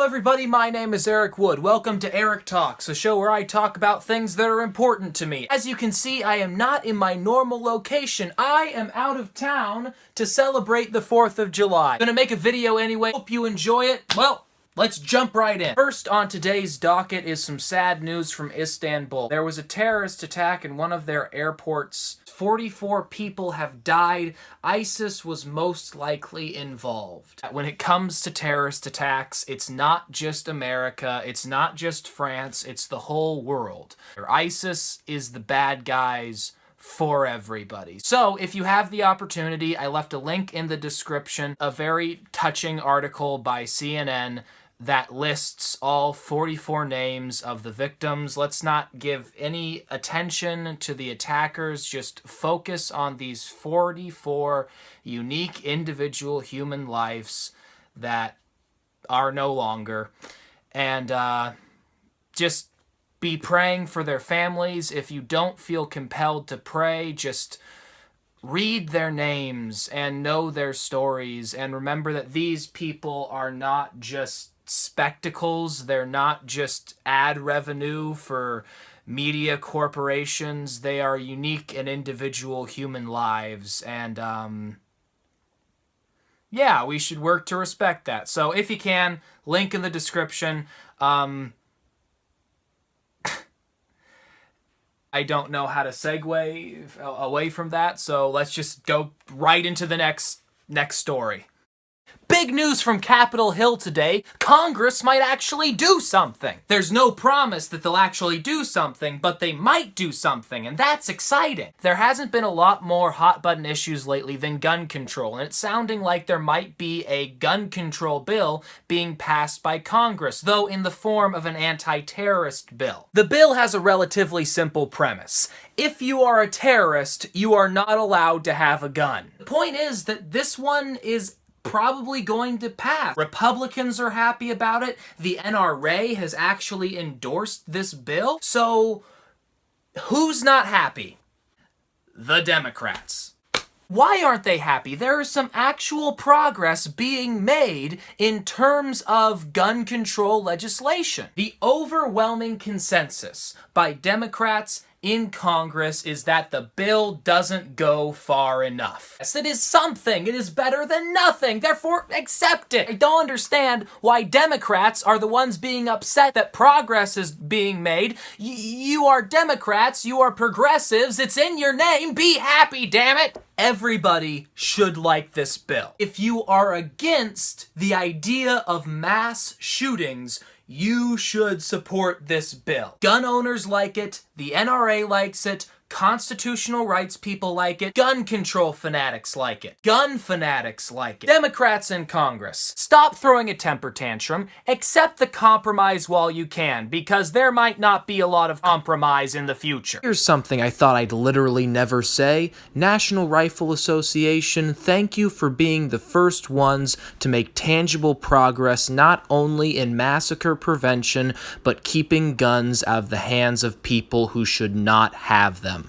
Hello everybody, my name is Eric Wood. Welcome to Eric Talks, a show where I talk about things that are important to me. As you can see, I am not in my normal location. I am out of town to celebrate the 4th of July. I'm gonna make a video anyway. Hope you enjoy it. Well, let's jump right in. First on today's docket is some sad news from Istanbul. There was a terrorist attack in one of their airports. 44 people have died. ISIS was most likely involved. When it comes to terrorist attacks, it's not just America, it's not just France, it's the whole world. ISIS is the bad guys for everybody. So if you have the opportunity, I left a link in the description, a very touching article by CNN that lists all 44 names of the victims. Let's not give any attention to the attackers, just focus on these 44 unique individual human lives that are no longer. And just be praying for their families. If you don't feel compelled to pray, just read their names and know their stories, and remember that these people are not just spectacles. They're not just ad revenue for media corporations. They are unique and individual human lives, and yeah, we should work to respect that. So if you can, link in the description. I don't know how to segue away from that, so let's just go right into the next story. Big news from Capitol Hill today. Congress might actually do something. There's no promise that they'll actually do something, but they might do something, and that's exciting. There hasn't been a lot more hot-button issues lately than gun control, and it's sounding like there might be a gun control bill being passed by Congress, though in the form of an anti-terrorist bill. The bill has a relatively simple premise. If you are a terrorist, you are not allowed to have a gun. The point is that this one is probably going to pass. Republicans are happy about it. The NRA has actually endorsed this bill. So who's not happy? The Democrats. Why aren't they happy? There is some actual progress being made in terms of gun control legislation. The overwhelming consensus by Democrats in Congress is that the bill doesn't go far enough. Yes, it is something. It is better than nothing. Therefore, accept it. I don't understand why Democrats are the ones being upset that progress is being made. You are Democrats. You are progressives. It's in your name. Be happy, damn it. Everybody should like this bill. If you are against the idea of mass shootings, you should support this bill. Gun owners like it, the NRA likes it, constitutional rights people like it, gun control fanatics like it, gun fanatics like it. Democrats in Congress, stop throwing a temper tantrum, accept the compromise while you can, because there might not be a lot of compromise in the future. Here's something I thought I'd literally never say. National Rifle Association, thank you for being the first ones to make tangible progress not only in massacre prevention, but keeping guns out of the hands of people who should not have them.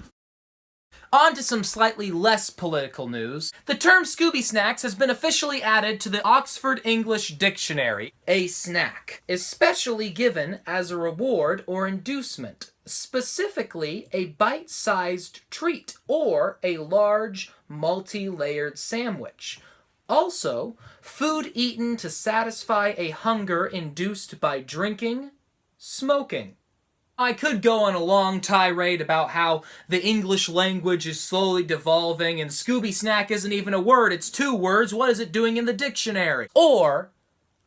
On to some slightly less political news. The term Scooby Snacks has been officially added to the Oxford English Dictionary. A snack, especially given as a reward or inducement, specifically a bite-sized treat or a large, multi-layered sandwich. Also, food eaten to satisfy a hunger induced by drinking, smoking. I could go on a long tirade about how the English language is slowly devolving and Scooby Snack isn't even a word, it's 2 words, what is it doing in the dictionary? Or,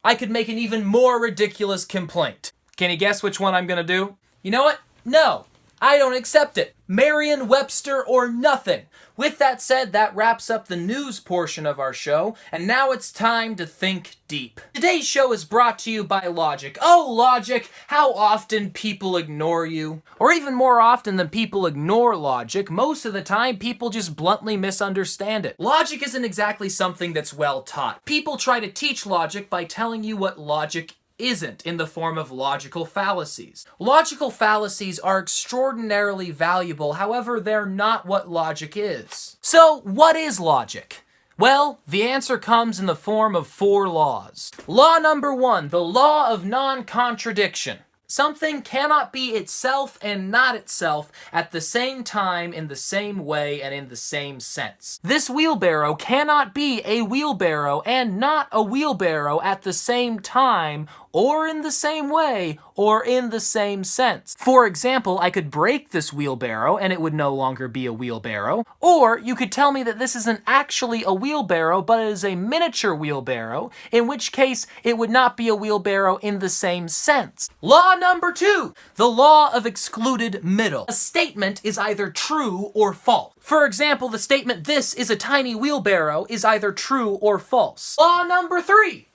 I could make an even more ridiculous complaint. Can you guess which one I'm gonna do? You know what? No, I don't accept it. Merriam-Webster or nothing. With that said, that wraps up the news portion of our show, and now it's time to think deep. Today's show is brought to you by Logic. Oh, Logic, how often people ignore you. Or even more often than people ignore Logic, most of the time people just bluntly misunderstand it. Logic isn't exactly something that's well taught. People try to teach logic by telling you what logic isn't, in the form of logical fallacies. Logical fallacies are extraordinarily valuable, however, they're not what logic is. So, what is logic? Well, the answer comes in the form of 4 laws. Law number 1, the law of non-contradiction. Something cannot be itself and not itself at the same time, in the same way, and in the same sense. This wheelbarrow cannot be a wheelbarrow and not a wheelbarrow at the same time, or in the same way, or in the same sense. For example, I could break this wheelbarrow and it would no longer be a wheelbarrow. Or you could tell me that this isn't actually a wheelbarrow, but it is a miniature wheelbarrow, in which case it would not be a wheelbarrow in the same sense. Law number 2, the law of excluded middle. A statement is either true or false. For example, the statement, "This is a tiny wheelbarrow," is either true or false. Law number 3,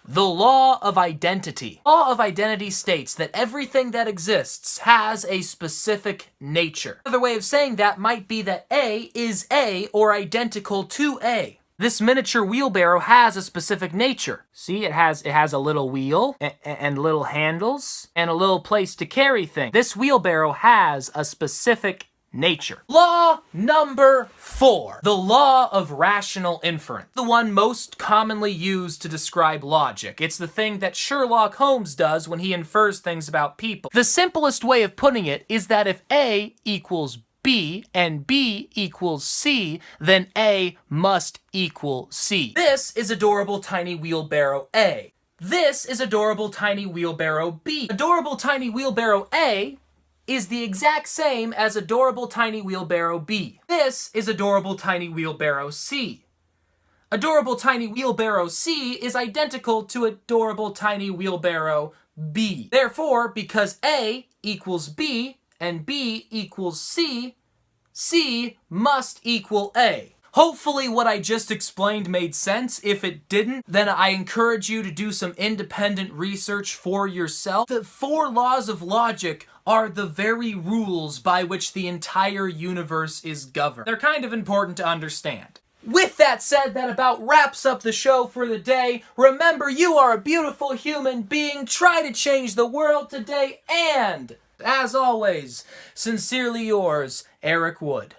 the law of identity. The law of identity states that everything that exists has a specific nature. Another way of saying that might be that A is A or identical to A. This miniature wheelbarrow has a specific nature. See, it has a little wheel and little handles and a little place to carry things. This wheelbarrow has a specific nature. Law number 4, the law of rational inference. The one most commonly used to describe logic. It's the thing that Sherlock Holmes does when he infers things about people. The simplest way of putting it is that if A equals B and B equals C, then A must equal C. This is adorable tiny wheelbarrow A. This is adorable tiny wheelbarrow B. Adorable tiny wheelbarrow A is the exact same as adorable tiny wheelbarrow B. This is adorable tiny wheelbarrow C. Adorable tiny wheelbarrow C is identical to adorable tiny wheelbarrow B. Therefore, because A equals B and B equals C, C must equal A. Hopefully what I just explained made sense. If it didn't, then I encourage you to do some independent research for yourself. The 4 laws of logic are the very rules by which the entire universe is governed. They're kind of important to understand. With that said, that about wraps up the show for the day. Remember, you are a beautiful human being. Try to change the world today, and as always, sincerely yours, Eric Wood.